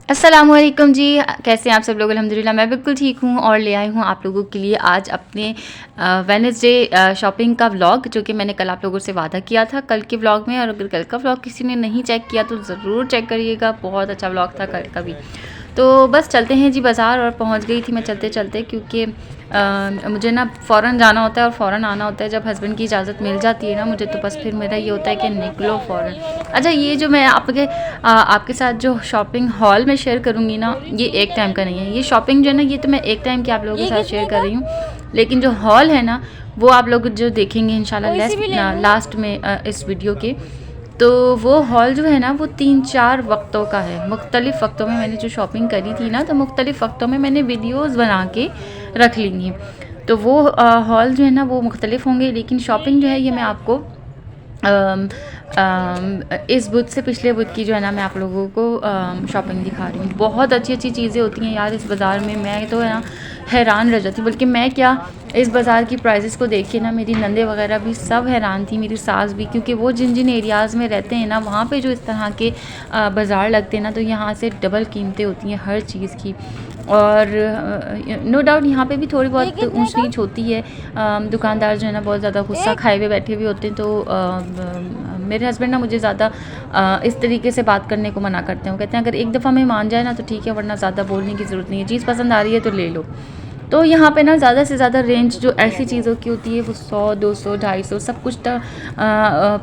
अस्सलामुअलैकुम जी, कैसे हैं आप सब लोग? अल्हम्दुलिल्लाह मैं बिल्कुल ठीक हूँ और ले आई हूँ आप लोगों के लिए आज अपने वेडनेसडे शॉपिंग का व्लॉग, जो कि मैंने कल आप लोगों से वादा किया था कल के व्लॉग में। और अगर कल का व्लॉग किसी ने नहीं चेक किया तो ज़रूर चेक करिएगा, बहुत अच्छा व्लॉग था कल का भी। तो बस चलते हैं जी बाज़ार, और पहुँच गई थी मैं चलते चलते, क्योंकि मुझे ना फ़ौरन जाना होता है और फ़ौरन आना होता है। जब हस्बैंड की इजाज़त मिल जाती है ना मुझे, तो बस फिर मेरा ये होता है कि निकलो फ़ौरन। अच्छा, ये जो मैं आपके साथ जो शॉपिंग हॉल में शेयर करूँगी ना, ये एक टाइम का नहीं है। ये शॉपिंग जो है ना, ये तो मैं एक टाइम की आप लोगों के साथ शेयर कर रही हूँ, लेकिन जो हॉल है ना वो आप लोग जो देखेंगे इंशाल्लाह लास्ट में इस वीडियो के। तो वो हॉल जो है ना वो 3-4 वक्तों का है। मुख्तलिफ़ वक्तों में मैंने जो शॉपिंग करी थी ना, तो मुख्तलिफ़ वक्तों में मैंने वीडियोज़ बना के रख ली हैं। तो वो हॉल जो है ना वो मुख्तलिफ़ होंगे, लेकिन शॉपिंग जो है ये मैं आपको इस बुध से पिछले बुध की जो है ना मैं आप लोगों को शॉपिंग दिखा रही हूँ। बहुत अच्छी अच्छी चीज़ें होती हैं यार इस बाज़ार में। मैं तो है ना हैरान रह जाती, बल्कि मैं क्या, इस बाज़ार की प्राइसेस को देख के ना मेरी नंदे वगैरह भी सब हैरान थी, मेरी सास भी, क्योंकि वो जिन जिन एरियाज़ में रहते हैं ना वहाँ पे जो इस तरह के बाज़ार लगते हैं ना, तो यहाँ से डबल कीमतें होती हैं हर चीज़ की। और नो डाउट यहाँ पे भी थोड़ी बहुत ऊंच नीच होती है। दुकानदार जो है ना बहुत ज़्यादा गुस्सा खाए हुए बैठे हुए होते हैं, तो मेरे हस्बैंड ना मुझे ज़्यादा इस तरीके से बात करने को मना करते हैं। वो कहते हैं अगर एक दफ़ा में मान जाए ना तो ठीक है, वरना ज़्यादा बोलने की ज़रूरत नहीं है, चीज़ पसंद आ रही है तो ले लो। तो यहाँ पे ना ज़्यादा से ज़्यादा रेंज जो ऐसी चीज़ों की होती है वो 100, 200, 250 सब कुछ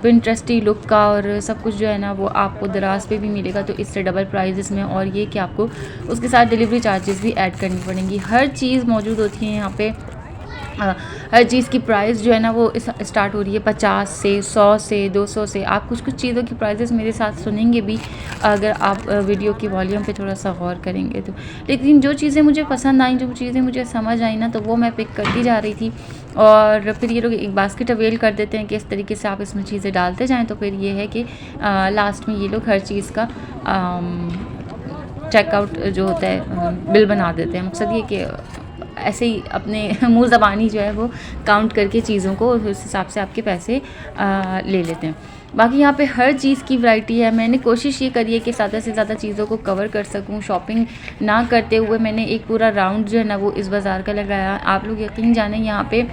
पिंटरेस्टी लुक का, और सब कुछ जो है ना वो आपको दराज पे भी मिलेगा, तो इससे डबल प्राइजेस में। और ये कि आपको उसके साथ डिलीवरी चार्जेस भी ऐड करनी पड़ेंगी। हर चीज़ मौजूद होती है यहाँ पे। हर चीज़ की प्राइस जो है ना वो स्टार्ट हो रही है 50 से, 100 से, 200 से। आप कुछ कुछ चीज़ों की प्राइसेस मेरे साथ सुनेंगे भी अगर आप वीडियो की वॉल्यूम पे थोड़ा सा गौर करेंगे तो। लेकिन जो चीज़ें मुझे पसंद आई, जो चीज़ें मुझे समझ आई ना, तो वो मैं पिक करती जा रही थी। और फिर ये लोग एक बास्केट अवेल कर देते हैं कि इस तरीके से आप इसमें चीज़ें डालते जाएँ, तो फिर ये है कि लास्ट में ये लोग हर चीज़ का चेकआउट जो होता है बिल बना देते हैं। मकसद ये कि ऐसे ही अपने मुँह ज़बानी जो है वो काउंट करके चीज़ों को उस हिसाब से आपके पैसे ले लेते हैं। बाकी यहाँ पे हर चीज़ की वैरायटी है। मैंने कोशिश ये करी है कि ज़्यादा से ज़्यादा चीज़ों को कवर कर सकूँ। शॉपिंग ना करते हुए मैंने एक पूरा राउंड जो है ना वो इस बाज़ार का लगाया। आप लोग यकीन जाने यहाँ पे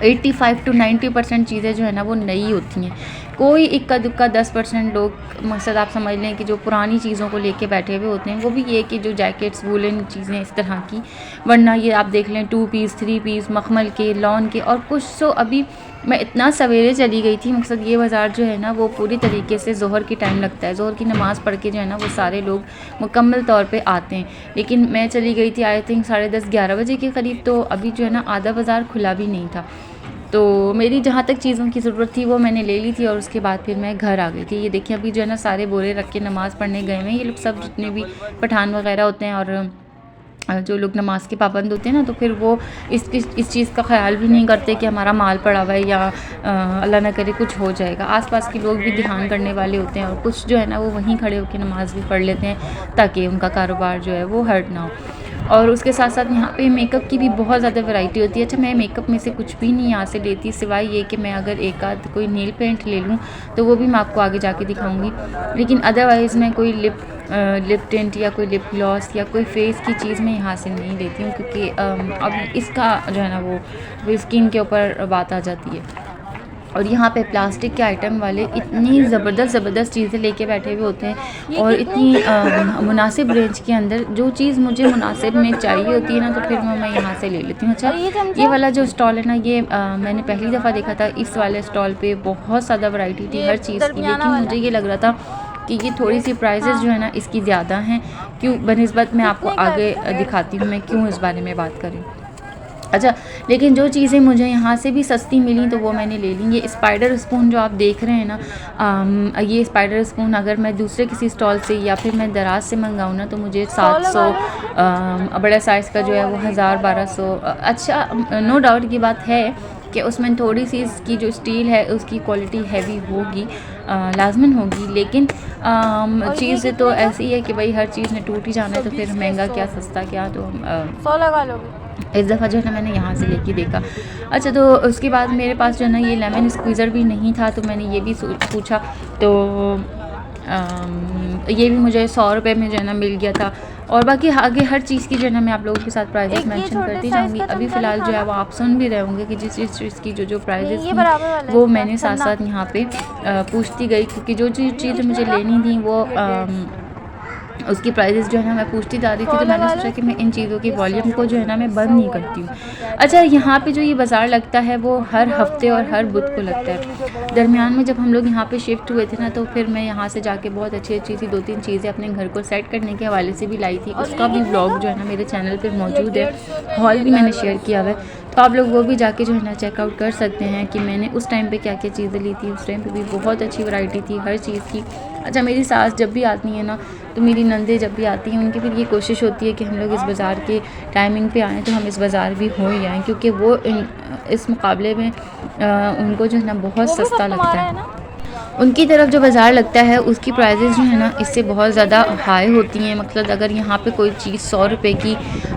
85 to 90% चीज़ें जो है ना वो नई होती हैं। कोई इक्का दुक्का 10% लोग, मकसद आप समझ लें कि जो पुरानी चीज़ों को लेके बैठे हुए होते हैं, वो भी ये कि जो जैकेट्स, वूलन चीज़ें इस तरह की। वरना ये आप देख लें 2 पीस, 3 पीस, मखमल के, लॉन के और कुछ। सो अभी मैं इतना सवेरे चली गई थी, मकसद ये बाज़ार जो है ना वो पूरी तरीके से ज़ोहर की टाइम लगता है, ज़ोहर की नमाज़ पढ़ के जो है ना वो सारे लोग मुकम्मल तौर पे आते हैं। लेकिन मैं चली गई थी आई थिंक 10:30-11 बजे के करीब, तो अभी जो है ना आधा बाज़ार खुला भी नहीं था। तो मेरी जहाँ तक चीज़ों की ज़रूरत थी वो मैंने ले ली थी, और उसके बाद फिर मैं घर आ गई थी। ये देखिए अभी जो है ना सारे बोरे रख के नमाज़ पढ़ने गए हुए हैं ये लोग सब, जितने भी पठान वगैरह होते हैं और जो लोग नमाज के पाबंद होते हैं ना, तो फिर वो इस चीज़ का ख्याल भी नहीं करते कि हमारा माल पड़ा हुआ है या अल्लाह ना करे कुछ हो जाएगा। आसपास के लोग भी ध्यान करने वाले होते हैं, और कुछ जो है ना वो वहीं खड़े होकर नमाज भी पढ़ लेते हैं ताकि उनका कारोबार जो है वो हर्ट ना हो। और उसके साथ साथ यहाँ पे मेकअप की भी बहुत ज़्यादा वैरायटी होती है। अच्छा, मैं मेकअप में से कुछ भी नहीं यहाँ से लेती, सिवाय ये कि मैं अगर एक आध कोई नेल पेंट ले लूँ तो वो भी मैं आपको आगे जाके दिखाऊंगी। लेकिन अदरवाइज़ मैं कोई लिप टिंट या कोई लिप ग्लॉस या कोई फेस की चीज़ मैं यहाँ से नहीं लेती हूँ, क्योंकि अब इसका जो है ना वो स्किन के ऊपर बात आ जाती है। और यहाँ पे प्लास्टिक के आइटम वाले इतनी ज़बरदस्त चीज़ें लेके बैठे हुए होते हैं, और इतनी मुनासिब रेंज के अंदर जो चीज़ मुझे मुनासिब में चाहिए होती है ना, तो फिर मैं यहाँ से ले लेती हूँ। अच्छा, ये वाला जो स्टॉल है ना, ये मैंने पहली दफ़ा देखा था। इस वाले स्टॉल पे बहुत ज़्यादा वैरायटी थी हर चीज़ की, लेकिन मुझे ये लग रहा था कि ये थोड़ी सी प्राइसेस जो है ना इसकी ज़्यादा हैं। क्यों बनिस्बत मैं आपको आगे दिखाती हूँ मैं क्यों इस बारे में बात करूँ। अच्छा, लेकिन जो चीज़ें मुझे यहाँ से भी सस्ती मिली तो वो मैंने ले ली। ये स्पाइडर स्पून जो आप देख रहे हैं ना, ये स्पाइडर स्पून अगर मैं दूसरे किसी स्टॉल से या फिर मैं दराज से मंगाऊँ ना, तो मुझे 700, बड़ा साइज़ का जो है वो 1000-1200। अच्छा, नो डाउट की बात है कि उसमें थोड़ी सी इसकी जो स्टील है उसकी क्वालिटी हैवी होगी, लाजमन होगी, लेकिन चीज़ तो ऐसी है कि भाई हर चीज़ ने टूट ही जाना है, तो फिर महंगा क्या सस्ता क्या। तो 100 लगा लोगे। इस दफ़ा जो है ना मैंने यहाँ से लेके देखा। अच्छा, तो उसके बाद मेरे पास जो है ना ये लेमन स्क्वीज़र भी नहीं था, तो मैंने ये भी पूछा। तो ये भी मुझे 100 रुपये में जो है ना मिल गया था। और बाकी आगे हर चीज़ की जो है ना मैं आप लोगों के साथ प्राइजेस मेंशन करती जाऊँगी। अभी फ़िलहाल जो है वो आप सुन भी रहे होंगे कि जिस जिस चीज़ की जो प्राइजेस थी वो मैंने साथ साथ यहाँ पे पूछती गई, क्योंकि जो चीज़ मुझे लेनी थी वो उसकी प्राइजेस जो है ना मैं पूछती जा रही थी। तो मैंने सोचा कि मैं इन चीज़ों की वॉल्यूम को जो है ना मैं बंद नहीं करती हूँ। अच्छा, यहाँ पे जो ये बाज़ार लगता है वो हर हफ्ते और हर बुध को लगता है। दरमियान में जब हम लोग यहाँ पे शिफ्ट हुए थे ना, तो फिर मैं यहाँ से जाके बहुत अच्छी अच्छी सी 2-3 चीज़ें अपने घर को सेट करने के हवाले से भी लाई थी। उसका भी व्लॉग जो है ना मेरे चैनल पर मौजूद है, हॉल भी मैंने शेयर किया हुआ है, तो आप लोग वो भी जाके जो है ना चेकआउट कर सकते हैं कि मैंने उस टाइम पे क्या क्या चीज़ें ली थी। उस टाइम पे भी बहुत अच्छी वैरायटी थी हर चीज़ की। अच्छा, मेरी सास जब भी आती है ना, तो मेरी नंदे जब भी आती हैं, उनकी फिर ये कोशिश होती है कि हम लोग इस बाज़ार के टाइमिंग पे आएँ, तो हम इस बाज़ार भी हो ही आएँ, क्योंकि वो इस मुकाबले में उनको जो है ना बहुत सस्ता लगता है। उनकी तरफ जो बाज़ार लगता है उसकी प्राइजेज़ जो है ना इससे बहुत ज़्यादा हाई होती हैं। मतलब अगर यहाँ पे कोई चीज़ 100 रुपये की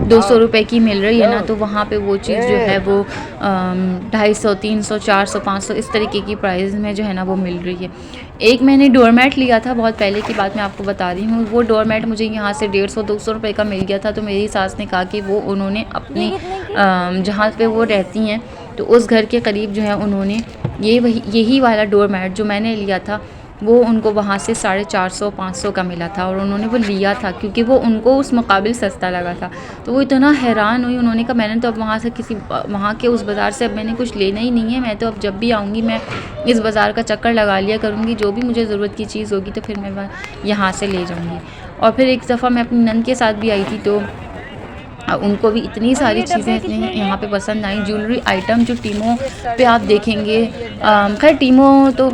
200 रुपये की मिल रही है ना, तो वहाँ पे वो चीज़ जो है वो 250, 300, 400, 500 इस तरीके की प्राइस में जो है ना वो मिल रही है। एक मैंने डोरमैट लिया था, बहुत पहले की बात मैं आपको बता रही हूँ। वो डोरमैट मुझे यहाँ से 150-200 रुपये का मिल गया था। तो मेरी सास ने कहा कि वो उन्होंने अपनी जहाँ पे वो रहती हैं तो उस घर के करीब जो है उन्होंने यही वाला डोरमैट जो मैंने लिया था वो उनको वहाँ से 450-500 का मिला था, और उन्होंने वो लिया था क्योंकि वो उनको उस मुकाबिल सस्ता लगा था। तो वो इतना हैरान हुई, उन्होंने कहा मैंने तो अब वहाँ के उस बाज़ार से अब मैंने कुछ लेना ही नहीं है, मैं तो अब जब भी आऊँगी मैं इस बाज़ार का चक्कर लगा लिया करूँगी, जो भी मुझे ज़रूरत की चीज़ होगी तो फिर मैं यहाँ से ले जाऊँगी। और फिर एक दफ़ा मैं अपनी नंद के साथ भी आई थी, तो उनको भी इतनी सारी चीज़ें इतनी यहाँ पे पसंद आई। ज्वेलरी आइटम जो टीमो पे आप देखेंगे, खैर टीमो तो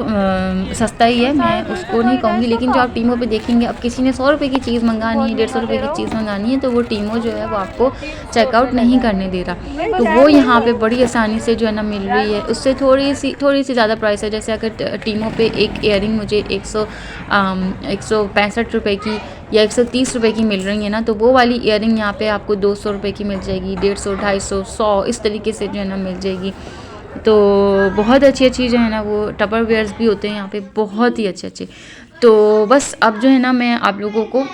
सस्ता ही है, मैं उसको नहीं कहूँगी, लेकिन जो आप टीमो पे देखेंगे, अब किसी ने 100 रुपये की चीज़ मंगानी है, 150 रुपये की चीज़ मंगानी है, तो वो टीमो जो है वो आपको चेकआउट नहीं करने दे रहा। तो वो यहाँ पे बड़ी आसानी से जो है ना मिल रही है। उससे थोड़ी सी ज़्यादा प्राइस है। जैसे अगर टीमो पे एक इयरिंग मुझे 165 रुपये की या 130 रुपये की मिल रही है ना, तो वो वाली इयरिंग यहाँ पे आपको 200 रुपये की मिल जाएगी, 150, 250, 100 इस तरीके से जो है ना मिल जाएगी। तो बहुत अच्छी जो है ना वो टपर वेयर्स भी होते हैं यहाँ पे, बहुत ही अच्छे। तो बस अब जो है ना मैं आप लोगों को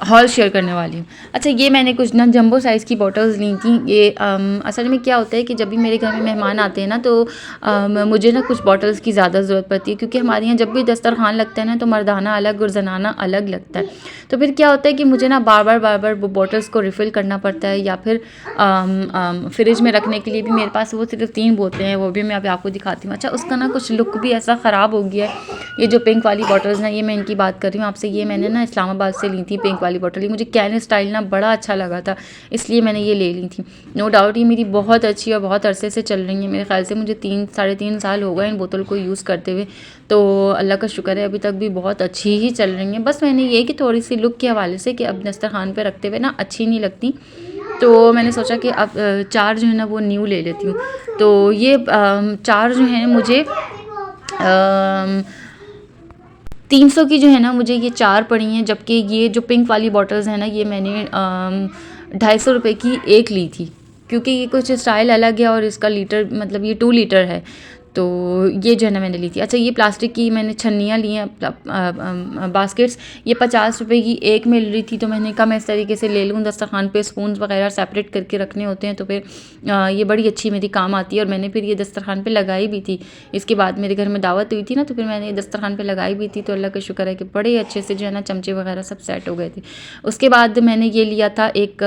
हॉल शेयर करने वाली हूँ। अच्छा, ये मैंने कुछ ना जंबो साइज़ की बॉटल्स ली थी। ये असल में क्या होता है कि जब भी मेरे घर में मेहमान आते हैं ना, तो मुझे ना कुछ बॉटल्स की ज़्यादा ज़रूरत पड़ती है, क्योंकि हमारे यहाँ जब भी दस्तरखान लगता है ना, तो मर्दाना अलग और जनाना अलग लगता है। तो फिर क्या होता है कि मुझे ना बार बार वो बॉटल्स को रिफ़िल करना पड़ता है, या फिर फ्रिज में रखने के लिए भी मेरे पास वो सिर्फ 3 बोतलें हैं, वो भी मैं अभी आपको दिखाती हूँ। अच्छा, उसका ना कुछ लुक भी ऐसा ख़राब हो गया है। ये जो पिंक वाली बॉटल्स हैं, ये मैं इनकी बात कर रही हूँ आपसे। ये मैंने ना इस्लामाबाद से ली थी पिंक वाली बॉटल। ये मुझे कैन स्टाइल ना बड़ा अच्छा लगा था, इसलिए मैंने ये ले ली थी। नो डाउट ये मेरी बहुत अच्छी और बहुत अरसे से चल रही है। मेरे ख्याल से मुझे 3-3.5 साल हो गए इन बोतल को यूज़ करते हुए। तो अल्लाह का शुक्र है अभी तक भी बहुत अच्छी ही चल रही हैं। बस मैंने ये कि थोड़ी सी लुक के हवाले से कि अब दस्तरखान पे रखते हुए ना अच्छी नहीं लगती, तो मैंने सोचा कि अब 4 जो है ना वो न्यू ले लेती हूँ। तो ये 4 जो हैं मुझे 300 की जो है ना मुझे ये 4 पड़ी हैं, जबकि ये जो पिंक वाली बॉटल्स हैं ना, ये मैंने 250 रुपये की एक ली थी, क्योंकि ये कुछ स्टाइल अलग है और इसका लीटर मतलब ये 2 लीटर है। तो ये जो है ना मैंने ली थी। अच्छा, ये प्लास्टिक की मैंने छन्नियाँ ली हैं, बास्केट्स, ये 50 रुपये की एक मिल रही थी। तो मैंने कहा मैं इस तरीके से ले लूँ, दस्तरखान पे स्पून्स वगैरह सेपरेट करके रखने होते हैं, तो फिर ये बड़ी अच्छी मेरी काम आती है। और मैंने फिर ये दस्तरखान पे लगाई भी थी। इसके बाद मेरे घर में दावत हुई थी ना, तो फिर मैंने ये दस्तरखान पे लगाई भी थी। तो अल्लाह का शुक्र है कि बड़े अच्छे से जो है ना चमचे वगैरह सब सेट हो गए थे। उसके बाद मैंने ये लिया था एक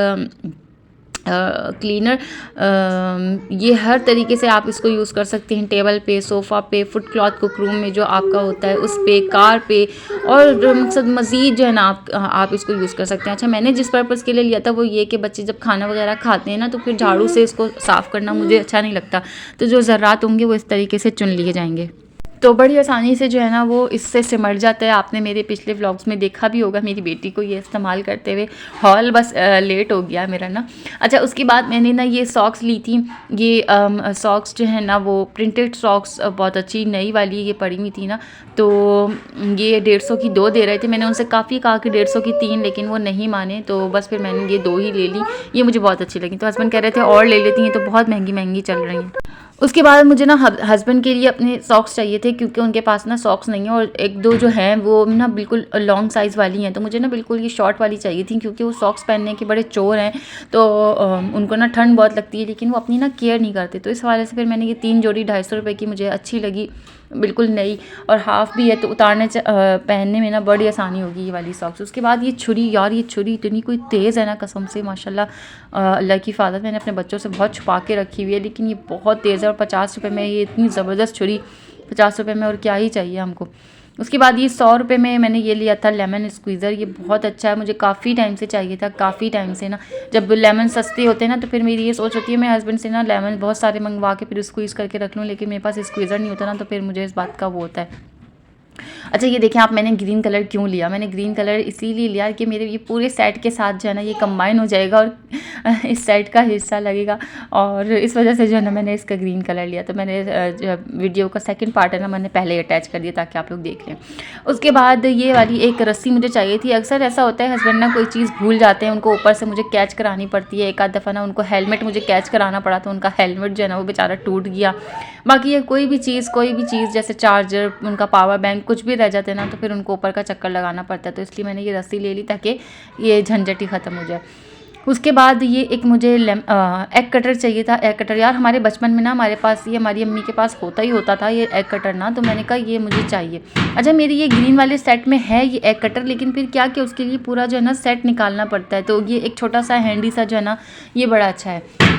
क्लीनर। ये हर तरीके से आप इसको यूज़ कर सकते हैं, टेबल पे, सोफ़ा पे, फुट क्लॉथ कुक रूम में जो आपका होता है उस पे, कार पे, और मकसद मज़ीद जो है ना आप इसको यूज़ कर सकते हैं। अच्छा, मैंने जिस पर्पज़ के लिए लिया था वो ये कि बच्चे जब खाना वगैरह खाते हैं ना, तो फिर झाड़ू से इसको साफ़ करना मुझे अच्छा नहीं लगता, तो जो ज़र्रात होंगे वो इस तरीके से चुन लिए जाएंगे, तो बड़ी आसानी से जो है ना वो इससे सिमट जाता है। आपने मेरे पिछले व्लॉग्स में देखा भी होगा मेरी बेटी को ये इस्तेमाल करते हुए। हॉल बस लेट हो गया मेरा ना। अच्छा, उसके बाद मैंने ना ये सॉक्स ली थी। ये सॉक्स जो है ना वो प्रिंटेड सॉक्स बहुत अच्छी नई वाली ये पड़ी हुई थी ना, तो ये 150 की 2 दे रहे थे। मैंने उनसे काफ़ी कहा कि 150 की 3, लेकिन वो नहीं माने, तो बस फिर मैंने ये 2 ही ले ली। ये मुझे बहुत अच्छी लगी, तो हस्बैंड कह रहे थे और ले लेती हैं, तो बहुत महंगी चल रही हैं। उसके बाद मुझे ना हस्बैंड के लिए अपने सॉक्स चाहिए थे, क्योंकि उनके पास ना सॉक्स नहीं है, और एक दो जो हैं वो ना बिल्कुल लॉन्ग साइज़ वाली हैं, तो मुझे ना बिल्कुल ये शॉर्ट वाली चाहिए थी, क्योंकि वो सॉक्स पहनने के बड़े चोर हैं। तो उनको ना ठंड बहुत लगती है, लेकिन वो अपनी ना केयर नहीं करते। तो इस हवाले से फिर मैंने ये 3 जोड़ी 250 रुपये की मुझे अच्छी लगी, बिल्कुल नई, और हाफ़ भी है, तो पहनने में ना बड़ी आसानी होगी ये वाली सॉक्स। उसके बाद ये छुरी, यार ये छुरी इतनी कोई तेज़ है ना, कसम से माशाल्लाह, अल्लाह की हिफाज़त, मैंने अपने बच्चों से बहुत छुपा के रखी हुई है, लेकिन ये बहुत तेज़ है, और 50 रुपये में ये इतनी ज़बरदस्त छुरी, 50 रुपये में और क्या ही चाहिए हमको। उसके बाद ये 100 रुपये में मैंने ये लिया था लेमन स्क्वीज़र। ये बहुत अच्छा है, मुझे काफ़ी टाइम से चाहिए था, काफ़ी टाइम से ना, जब लेमन सस्ते होते हैं ना, तो फिर मेरी ये सोच होती है मैं हस्बैंड से ना लेमन बहुत सारे मंगवा के फिर स्क्वीज़ करके रख लूँ, लेकिन मेरे पास स्क्वीज़र नहीं होता ना, तो फिर मुझे इस बात का वो होता है। अच्छा ये देखें आप, मैंने ग्रीन कलर क्यों लिया? मैंने ग्रीन कलर इसीलिए लिया कि मेरे ये पूरे सेट के साथ जो है ना ये कंबाइन हो जाएगा, और इस सेट का हिस्सा लगेगा, और इस वजह से जो है ना मैंने इसका ग्रीन कलर लिया। तो मैंने जो वीडियो का सेकंड पार्ट है ना, मैंने पहले ही अटैच कर दिया ताकि आप लोग देख लें। उसके बाद ये वाली एक रस्सी मुझे चाहिए थी। अक्सर ऐसा होता है हस्बैंड ना कोई चीज़ भूल जाते हैं, उनको ऊपर से मुझे कैच करानी पड़ती है। एक आध दफ़ा ना उनको हेलमेट मुझे कैच कराना पड़ा, तो उनका हेलमेट जो है ना वो बेचारा टूट गया। बाकी ये कोई भी चीज़ जैसे चार्जर, उनका पावर बैंक कुछ भी रह जाते हैं ना, तो फिर उनको ऊपर का चक्कर लगाना पड़ता है। तो इसलिए मैंने ये रस्सी ले ली ताकि ये झंझट ही ख़त्म हो जाए। उसके बाद ये एक मुझे एग कटर चाहिए था। एग कटर, यार हमारे बचपन में ना हमारे पास, ये हमारी अम्मी के पास होता ही होता था ये एग कटर ना, तो मैंने कहा ये मुझे चाहिए। अच्छा मेरी ये ग्रीन वाले सेट में है ये एग कटर, लेकिन फिर क्या कि उसके लिए पूरा जो है ना सेट निकालना पड़ता है। तो ये एक छोटा सा हैंडी सा जो है ना ये बड़ा अच्छा है।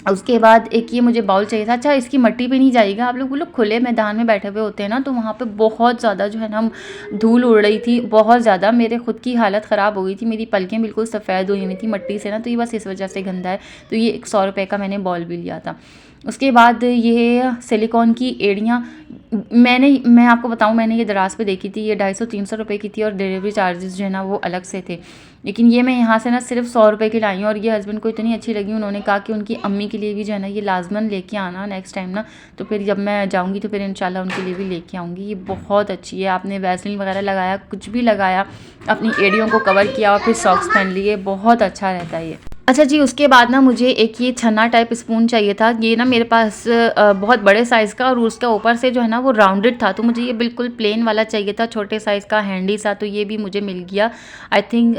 उसके बाद एक ये मुझे बाउल चाहिए था। अच्छा इसकी मट्टी पे नहीं जाइएगा आप लोग खुले मैदान में बैठे हुए होते हैं ना, तो वहाँ पे बहुत ज़्यादा जो है ना धूल उड़ रही थी, बहुत ज़्यादा, मेरे खुद की हालत ख़राब हो गई थी, मेरी पलकें बिल्कुल सफ़ेद हुई हुई थी मट्टी से ना, तो ये बस इस वजह से गंदा है। तो ये 100 रुपये का मैंने बॉल भी लिया था। उसके बाद ये सिलिकॉन की एड़ियाँ, मैं आपको बताऊँ, मैंने ये दराज पे देखी थी, ये 250-300 रुपये की थी, और डिलीवरी चार्जेस जो है ना वो अलग से थे। लेकिन ये मैं यहाँ से ना सिर्फ 100 रुपये की लाई हूँ, और ये हस्बैंड को इतनी अच्छी लगी, उन्होंने कहा कि उनकी अम्मी के लिए भी जो है ना ये लाजमन लेके आना नेक्स्ट टाइम ना। तो फिर जब मैं जाऊँगी तो फिर इंशाल्लाह उनके लिए भी लेके आऊँगी। ये बहुत अच्छी है, आपने वैसलीन वगैरह लगाया, कुछ भी लगाया, अपनी एड़ियों को कवर किया और फिर सॉक्स पहन लिए, बहुत अच्छा रहता है ये। अच्छा जी, उसके बाद ना मुझे एक ये छन्ना टाइप स्पून चाहिए था। ये ना मेरे पास बहुत बड़े साइज़ का, और उसका ऊपर से जो है ना वो राउंडेड था, तो मुझे ये बिल्कुल प्लेन वाला चाहिए था, छोटे साइज़ का हैंडी सा। तो ये भी मुझे मिल गया आई थिंक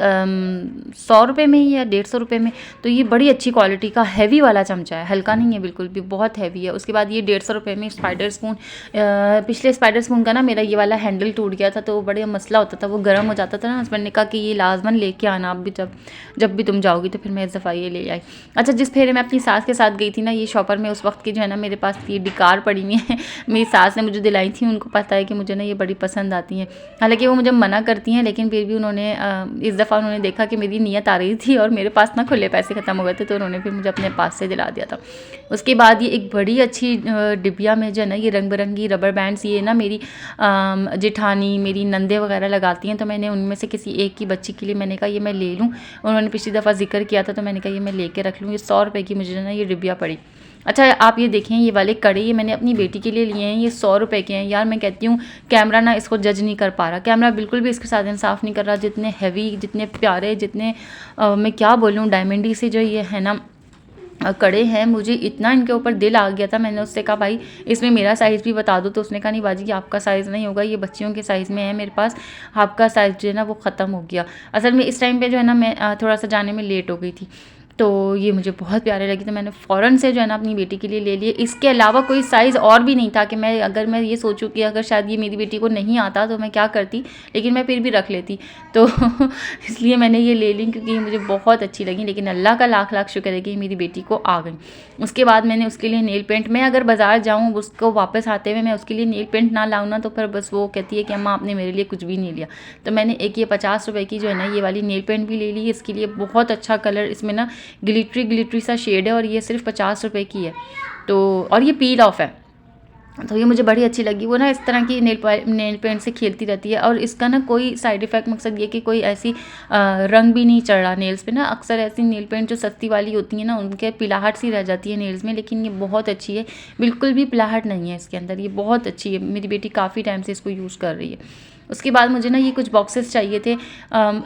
100 रुपये में ही या 150 रुपये में। तो ये बड़ी अच्छी क्वालिटी का हैवी वाला चमचा है, हल्का नहीं है बिल्कुल भी, बहुत हैवी है। उसके बाद ये 150 रुपये में स्पाइडर स्पून, पिछले स्पाइडर स्पून का ना मेरा ये वाला हैंडल टूट गया था, तो बड़ा मसला होता था, वो गर्म हो जाता था ना। हस्बैंड ने कहा कि ये लाजमन लेके आना, आप भी जब भी तुम जाओगी। तो फिर मैं दफ़ा ये ले आई। अच्छा जिस फेरे में अपनी सास के साथ गई थी ना, ये शॉपर में उस वक्त की जो है ना मेरे पास ये डिकार पड़ी हुई है, मेरी सास ने मुझे दिलाई थी, उनको पता है कि मुझे ना ये बड़ी पसंद आती हैं। हालांकि वो मुझे मना करती हैं, लेकिन फिर भी उन्होंने इस दफ़ा उन्होंने देखा कि मेरी नीयत आ रही थी और मेरे पास ना खुले पैसे ख़त्म हो गए थे, तो उन्होंने फिर मुझे अपने पास से दिला दिया था। उसके बाद ये एक बड़ी अच्छी डिबिया में जो है ना ये रंग बिरंगी रबर बैंड्स, ये ना मेरी जेठानी, मेरी नंदे वगैरह लगाती हैं, तो मैंने उनमें से किसी एक की बच्ची के लिए मैंने कहा ये मैं ले लूँ। उन्होंने पिछली दफ़ा जिक्र किया था, तो मैंने कहा ये मैं लेके रख लूँ। ये 100 रुपये की मुझे ना ये डिबिया पड़ी। अच्छा आप ये देखें, ये वाले कड़े ये मैंने अपनी बेटी के लिए लिए हैं, ये 100 रुपये के हैं। यार मैं कहती हूँ कैमरा ना इसको जज नहीं कर पा रहा, कैमरा बिल्कुल भी इसके साथ इंसाफ नहीं कर रहा। जितने हैवी, जितने प्यारे, जितने मैं क्या बोलूँ, डायमंडी से जो ये है ना कड़े हैं, मुझे इतना इनके ऊपर दिल आ गया था। मैंने उससे कहा भाई इसमें मेरा साइज़ भी बता दो, तो उसने कहा नहीं बाजी आपका साइज़ नहीं होगा, ये बच्चियों के साइज़ में है मेरे पास, आपका साइज़ जो है ना वो ख़त्म हो गया। असल में इस टाइम पे जो है ना मैं थोड़ा सा जाने में लेट हो गई थी, तो ये मुझे बहुत प्यारे लगी, तो मैंने फ़ौरन से जो है ना अपनी बेटी के लिए ले लिए। इसके अलावा कोई साइज़ और भी नहीं था कि अगर मैं ये सोचूं कि अगर शायद ये मेरी बेटी को नहीं आता तो मैं क्या करती, लेकिन मैं फिर भी रख लेती। तो इसलिए मैंने ये ले ली क्योंकि ये मुझे बहुत अच्छी लगी। लेकिन अल्लाह का लाख लाख शुक्र है कि मेरी बेटी को आ गई। उसके बाद मैंने उसके लिए नेल पेंट, मैं अगर बाज़ार जाऊँ उसको वापस आते हुए मैं उसके लिए नेल पेंट ना लाऊँ ना, तो फिर बस वो कहती है कि अम्मा आपने मेरे लिए कुछ भी नहीं लिया। तो मैंने एक ये 50 रुपये की जो है ना ये वाली नेल पेंट भी ले ली। इसके लिए बहुत अच्छा कलर, इसमें ना ग्लिटरी सा शेड है, और ये सिर्फ 50 रुपये की है। तो और ये पील ऑफ है, तो ये मुझे बड़ी अच्छी लगी। वो ना इस तरह की नेल पेंट से खेलती रहती है, और इसका ना कोई साइड इफ़ेक्ट, मकसद ये कि कोई ऐसी रंग भी नहीं चढ़ रहा नेल्स पे ना। अक्सर ऐसी नेल पेंट जो सस्ती वाली होती है ना उनके पिलाहट सी रह जाती है नेल्स में, लेकिन ये बहुत अच्छी है, बिल्कुल भी पिलाहट नहीं है इसके अंदर, ये बहुत अच्छी है। मेरी बेटी काफ़ी टाइम से इसको यूज़ कर रही है। उसके बाद मुझे ना ये कुछ बॉक्सेस चाहिए थे।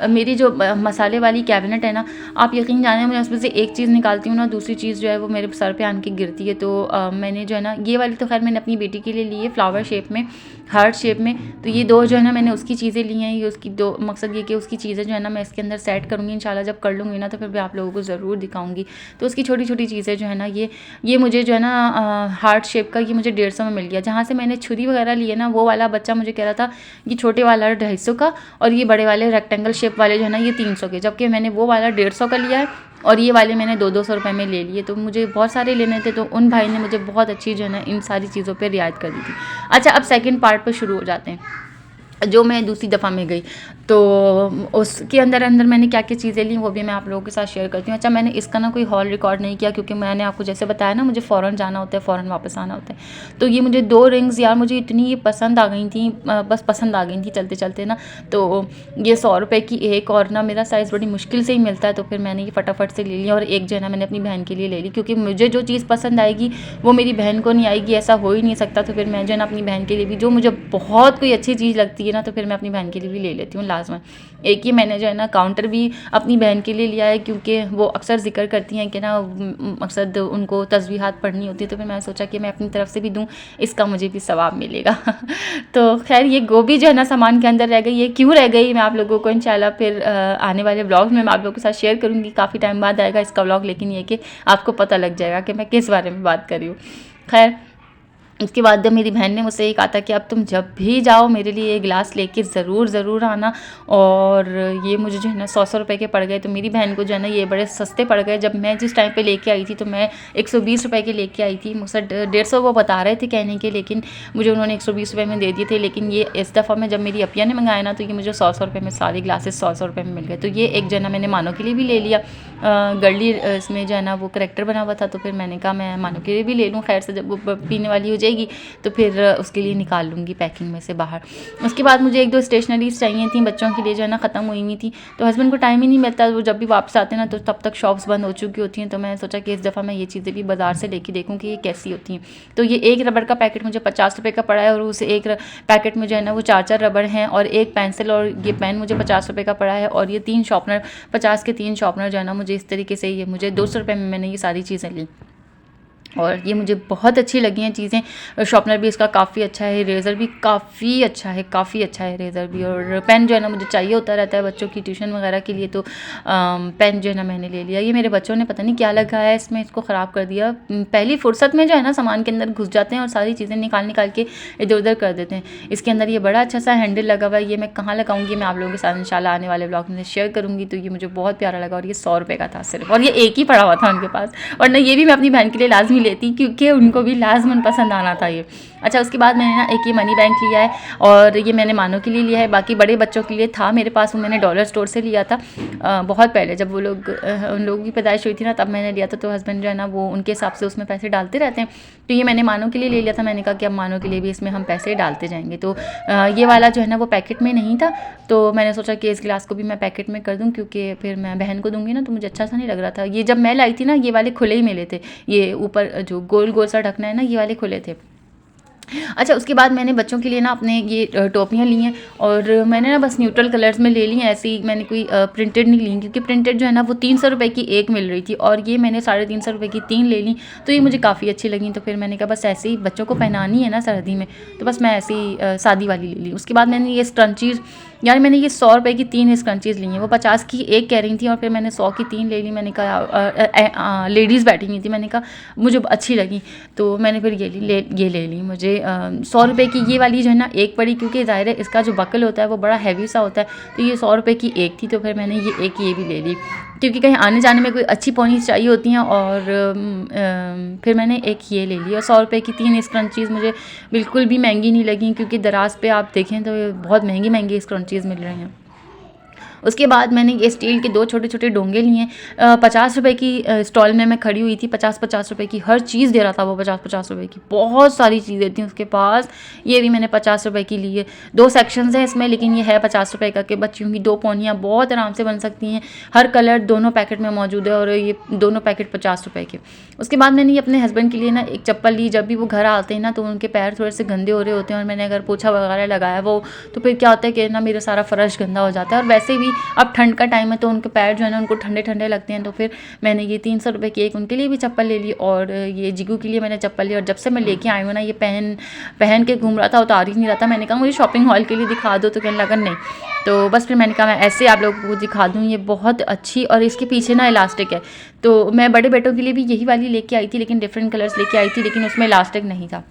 मेरी जो मसाले वाली कैबिनेट है ना, आप यकीन जाने मैं उसमें से एक चीज़ निकालती हूँ ना, दूसरी चीज़ जो है वो मेरे सर पे आन के गिरती है। तो मैंने जो है ना ये वाली तो खैर मैंने अपनी बेटी के लिए ली है फ्लावर शेप में, हार्ट शेप में। तो ये 2 जो है ना मैंने उसकी चीज़ें ली हैं। ये उसकी 2 मकसद ये कि उसकी चीज़ें जो है ना मैं इसके अंदर सेट करूँगी इंशाल्लाह। जब कर लूँगी ना तो फिर मैं आप लोगों को ज़रूर दिखाऊँगी। तो उसकी छोटी-छोटी चीज़ें जो है ना ये मुझे जो है ना हार्ट शेप का ये मुझे 150 में मिल गया। जहाँ से मैंने छुरी वगैरह ली है ना, वो वाला बच्चा मुझे कह रहा था ये छोटे वाला 250 का और ये बड़े वाले रेक्टेंगल शेप वाले जो है ना ये 300 के, जबकि मैंने वो वाला 150 का लिया है और ये वाले मैंने 200 रुपये में ले लिए। तो मुझे बहुत सारे लेने थे, तो उन भाई ने मुझे बहुत अच्छी जो है ना इन सारी चीज़ों पे रियायत कर दी थी। अच्छा, अब सेकंड पार्ट पे शुरू हो जाते हैं। जो मैं दूसरी दफ़ा में गई तो उसके अंदर मैंने क्या क्या चीज़ें ली वो भी मैं आप लोगों के साथ शेयर करती हूँ। अच्छा, मैंने इसका ना कोई हॉल रिकॉर्ड नहीं किया क्योंकि मैंने आपको जैसे बताया ना मुझे फ़ौरन जाना होता है, फ़ौरन वापस आना होता है। तो ये मुझे 2 रिंग्स यार मुझे इतनी ये पसंद आ गई थी, बस पसंद आ गई थी चलते चलते ना। तो ये 100 रुपये की एक, और ना मेरा साइज़ बड़ी मुश्किल से ही मिलता है, तो फिर मैंने ये फटाफट से ले लिया। और एक जो है ना मैंने अपनी बहन के लिए ले ली क्योंकि मुझे जो चीज़ पसंद आएगी वो मेरी बहन को नहीं आएगी, ऐसा हो ही नहीं सकता। तो फिर मैं जो है ना अपनी बहन के लिए भी जो मुझे बहुत कोई अच्छी चीज़ लगती है ना तो फिर मैं अपनी बहन के लिए भी ले लेती हूँ लाजमन। एक ही मैंने जो है ना काउंटर भी अपनी बहन के लिए लिया है क्योंकि वो अक्सर ज़िक्र करती हैं कि ना मकसद उनको तस्बीहात पढ़नी होती है। तो फिर मैंने सोचा कि मैं अपनी तरफ से भी दूँ, इसका मुझे भी सवाब मिलेगा। तो खैर ये गोभी जो है ना सामान के अंदर रह गई, ये क्यों रह गई मैं आप लोगों को इंशाल्लाह फिर आने वाले व्लॉग में मैं आप लोगों के साथ शेयर करूँगी। काफ़ी टाइम बाद आएगा इसका व्लॉग, लेकिन ये कि आपको पता लग जाएगा कि मैं किस बारे में बात कर रही हूँ। खैर उसके बाद जब मेरी बहन ने मुझसे ये कहा था कि अब तुम जब भी जाओ मेरे लिए ये गिलास लेके ज़रूर आना, और ये मुझे जो है ना 100 रुपये के पड़ गए। तो मेरी बहन को जो है ना ये बड़े सस्ते पड़ गए। जब मैं जिस टाइम पे लेके आई थी तो मैं 120 रुपये के लेके आई थी, मुझसे 150 वो बता रहे थे कहने के, लेकिन मुझे उन्होंने 120 रुपये में दे दिए थे। लेकिन ये इस दफ़ा में जब मेरी अपिया ने मंगाया ना तो ये मुझे 100 रुपये में सारे ग्लासेस 100 रुपये में मिल गए। तो ये एक जो है ना मैंने मानो के लिए भी ले लिया। गर्ली इसमें जो है ना वो करैक्टर बना हुआ था, तो फिर मैंने कहा मैं मानो के लिए भी ले लूँ। खैर से जब वो पीने वाली हो जाएगी तो फिर उसके लिए निकाल लूँगी पैकिंग में से बाहर। उसके बाद मुझे 1-2 स्टेशनरीज़ चाहिए थी बच्चों के लिए जो है ना ख़त्म हुई हुई थी। तो हस्बैंड को टाइम ही नहीं मिलता, वो जब भी वापस आते हैं ना तो तब तक शॉप्स बंद हो चुकी होती हैं। तो मैंने सोचा कि इस दफ़ा मैं ये चीज़ें भी बाज़ार से लेके देखूँ कि ये कैसी होती हैं। तो ये एक रबड़ का पैकेट मुझे 50 रुपये का पड़ा है, और उस एक पैकेट में जो है ना वो 4-4 रबड़ हैं और एक पेंसिल, और ये पेन मुझे 50 रुपये का पड़ा है। और ये 3 शॉर्पनर 50 के 3 शॉर्पनर जो है ना मुझे इस तरीके से ये मुझे 200 रुपये में मैंने ये सारी चीज़ें ली, और ये मुझे बहुत अच्छी लगी हैं चीज़ें। शॉर्पनर भी इसका काफ़ी अच्छा है, इरेज़र भी काफ़ी अच्छा है, काफ़ी अच्छा है इरेज़र भी। और पेन जो है ना मुझे चाहिए होता रहता है बच्चों की ट्यूशन वगैरह के लिए, तो पेन जो है ना मैंने ले लिया। ये मेरे बच्चों ने पता नहीं क्या लगाया है इसमें, इसको ख़राब कर दिया। पहली फुर्सत में जो है ना सामान के अंदर घुस जाते हैं और सारी चीज़ें निकाल के इधर उधर कर देते हैं। इसके अंदर ये बड़ा अच्छा सा हैंडल लगा हुआ है, ये मैं कहाँ लगाऊंगी मैं आप लोगों के साथ इंशाल्लाह आने वाले ब्लॉग में शेयर करूँगी। तो ये मुझे बहुत प्यारा लगा, और ये 100 रुपये का था सिर्फ, और ये एक ही पड़ा हुआ था उनके पास। और ना ये भी मैं अपनी बहन के लिए लाजमी लेती क्योंकि उनको भी लाजमन पसंद आना था ये। अच्छा, उसके बाद मैंने ना एक ये मनी बैंक लिया है, और ये मैंने मानो के लिए लिया है। बाकी बड़े बच्चों के लिए था मेरे पास, वो मैंने डॉलर स्टोर से लिया था बहुत पहले, जब वो लोग उन लोगों की पैदाइश हुई थी ना तब मैंने लिया था। तो हस्बैंड जो है ना वो उनके हिसाब से उसमें पैसे डालते रहते हैं, तो ये मैंने मानो के लिए ले लिया था। मैंने कहा कि अब मानो के लिए भी इसमें हम पैसे डालते जाएंगे। तो ये वाला जो है ना वो पैकेट में नहीं था, तो मैंने सोचा कि इस गिलास को भी मैं पैकेट में कर दूँ, क्योंकि फिर मैं बहन को दूँगी ना तो मुझे अच्छा सा नहीं लग रहा था। ये जब मैं लाई थी ना ये वाले खुले ही मिले थे, ये ऊपर जो गोल गोल सा ढकना है ना ये वाले खुले थे। अच्छा, उसके बाद मैंने बच्चों के लिए ना अपने ये टोपियाँ ली हैं, और मैंने ना बस न्यूट्रल कलर्स में ले ली हैं। ऐसे ही मैंने कोई प्रिंटेड नहीं ली, क्योंकि प्रिंटेड जो है ना वो 300 रुपये की एक मिल रही थी, और ये मैंने 350 रुपये की 3 ले ली। तो ये मुझे काफ़ी अच्छी लगी, तो फिर मैंने कहा बस ऐसे ही बच्चों को पहनानी है ना सर्दी में, तो बस मैं ऐसे ही सादी वाली ले ली। उसके बाद मैंने ये स्क्रंचीज़, यानी मैंने ये 100 रुपये की 3 स्क्रंचीज़ ली हैं। वो 50 की एक कह रही थी, और फिर मैंने 100 की 3 ले ली। मैंने कहा लेडीज़ बैठी हुई थी, मैंने कहा मुझे अच्छी लगी, तो मैंने फिर ये ले ली। मुझे 100 रुपये की ये वाली जो है ना एक पड़ी, क्योंकि ज़ाहिर है इसका जो बकल होता है वो बड़ा हैवी सा होता है, तो ये 100 रुपये की एक थी। तो फिर मैंने ये भी ले ली, क्योंकि कहीं आने जाने में कोई अच्छी पोनीस चाहिए होती हैं। और फिर मैंने एक ये ले ली, और 100 रुपये की 3 स्क्रंचीज़ मुझे बिल्कुल भी महंगी नहीं लगी, क्योंकि दराज पे आप देखें तो बहुत महंगी स्क्रंचीज़ मिल रही हैं। उसके बाद मैंने ये स्टील के 2 छोटे-छोटे डोंगे लिए। 50 रुपए की स्टॉल में मैं खड़ी हुई थी, 50-50 रुपए की हर चीज़ दे रहा था वो, 50-50 रुपए की। बहुत सारी चीज़ें थी उसके पास। ये भी मैंने 50 रुपए की ली है। 2 सेक्शंस हैं इसमें, लेकिन ये है 50 रुपए का कि बच्चियों की 2 पोनियाँ बहुत आराम से बन सकती हैं। हर कलर दोनों पैकेट में मौजूद है और ये दोनों पैकेट 50 रुपए के। उसके बाद मैंने ये अपने हस्बैंड के लिए ना एक चप्पल ली। जब भी वो घर आते हैं ना तो उनके पैर थोड़े से गंदे हो रहे होते हैं और मैंने अगर पोछा वगैरह लगाया वो, तो फिर क्या होता है कि ना मेरा सारा फर्श गंदा हो जाता है। और वैसे भी अब ठंड का टाइम है तो उनके पैर जो है ना उनको ठंडे ठंडे लगते हैं। तो फिर मैंने ये 300 रुपये की एक उनके लिए भी चप्पल ले ली और ये जिगू के लिए मैंने चप्पल ली। और जब से मैं लेके आई हूँ ना ये पहन के घूम रहा था, उतार ही नहीं रहा था। मैंने कहा मुझे शॉपिंग हॉल के लिए दिखा दो, तो कहने लगा नहीं। तो बस फिर मैंने कहा मैं ऐसे आप लोगों को दिखा दूँ। ये बहुत अच्छी, और इसके पीछे ना इलास्टिक है। तो मैं बड़े बेटों के लिए भी यही वाली लेके आई थी, लेकिन डिफरेंट कलर्स लेके आई थी, लेकिन उसमें इलास्टिक नहीं था।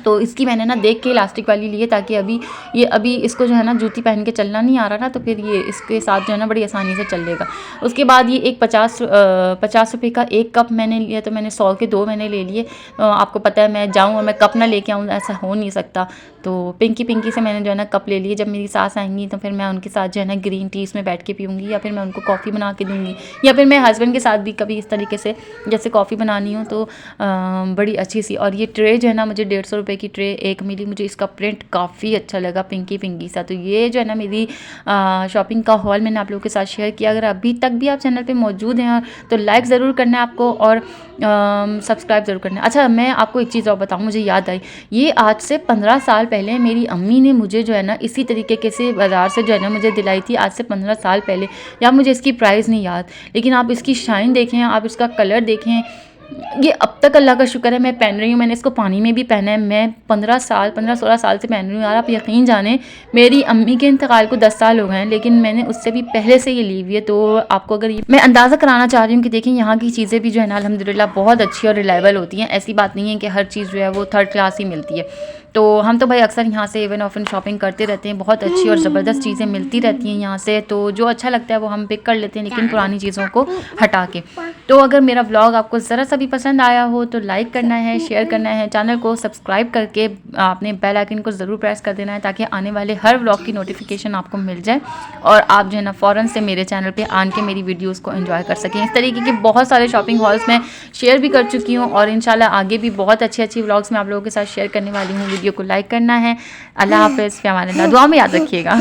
तो इसकी मैंने ना देख के इलास्टिक वाली ली है, ताकि अभी इसको जो है ना जूती पहन के चलना नहीं आ रहा ना, तो फिर ये इसके साथ जो है ना बड़ी आसानी से चल लेगा। उसके बाद ये एक 50 रुपये का एक कप मैंने लिया, तो मैंने 100 के 2 मैंने ले लिए। आपको पता है मैं जाऊँ और मैं कप ना लेके आऊँ, ऐसा हो नहीं सकता। तो पिंकी से मैंने जो है ना कप ले लिए। जब मेरी सास आएंगी तो फिर मैं उनके साथ जो है ना ग्रीन टी इसमें बैठ के पीऊँगी, या फिर मैं उनको कॉफ़ी बना के दूँगी, या फिर मैं हस्बैंड के साथ भी कभी इस तरीके से जैसे कॉफ़ी बनानी हो तो बड़ी अच्छी सी। और ये ट्रे जो है ना मुझे 150 रुपये की ट्रे एक मिली। मुझे इसका प्रिंट काफ़ी अच्छा लगा, पिंकी सा। तो ये जो है ना मेरी शॉपिंग का हॉल मैंने आप लोगों के साथ शेयर किया। अगर अभी तक भी आप चैनल पे मौजूद हैं तो लाइक ज़रूर करना है आपको, और सब्सक्राइब ज़रूर करना है। अच्छा, मैं आपको एक चीज़ और बताऊँ, मुझे याद आई, ये आज से 15 साल पहले मेरी अम्मी ने मुझे जो है ना इसी तरीके से बाज़ार से जो है ना मुझे दिलाई थी, आज से 15 साल पहले। या मुझे इसकी प्राइस नहीं याद, लेकिन आप इसकी शाइन देखें, आप इसका कलर देखें, ये अब तक अल्लाह का शुक्र है मैं पहन रही हूँ। मैंने इसको पानी में भी पहना है। मैं 15-16 साल से पहन रही हूँ यार। आप यकीन जाने मेरी अम्मी के इंतकाल को 10 साल हो गए हैं, लेकिन मैंने उससे भी पहले से ये ली हुई है। तो आपको अगर मैं अंदाज़ा कराना चाह रही हूँ कि देखिए यहाँ की चीज़ें भी जो है ना अल्हम्दुलिल्लाह बहुत अच्छी और रिलायबल होती हैं। ऐसी बात नहीं है कि हर चीज़ जो है वो थर्ड क्लास ही मिलती है। तो हम तो भाई अक्सर यहाँ से इवन ऑफन शॉपिंग करते रहते हैं। बहुत अच्छी और ज़बरदस्त चीज़ें मिलती रहती हैं यहाँ से, तो जो अच्छा लगता है वो हम पिक कर लेते हैं, लेकिन पुरानी चीज़ों को हटा के। तो अगर मेरा व्लॉग आपको ज़रा सा भी पसंद आया हो तो लाइक करना है, शेयर करना है, चैनल को सब्सक्राइब करके आपने बेल आइकन को ज़रूर प्रेस कर देना है, ताकि आने वाले हर व्लॉग की नोटिफिकेशन आपको मिल जाए और आप जो है ना फ़ौरन से मेरे चैनल पे आन के मेरी वीडियोस को एंजॉय कर सकें। इस तरीके के बहुत सारे शॉपिंग हॉल्स मैं शेयर भी कर चुकी हूँ, और इंशाल्लाह आगे भी बहुत अच्छी व्लॉग्स मैं आप लोगों के साथ शेयर करने वाली हूँ। वीडियो को लाइक करना है। अल्लाह हाफ़िज़, फ़ी अमान अल्लाह। दुआ में याद रखिएगा।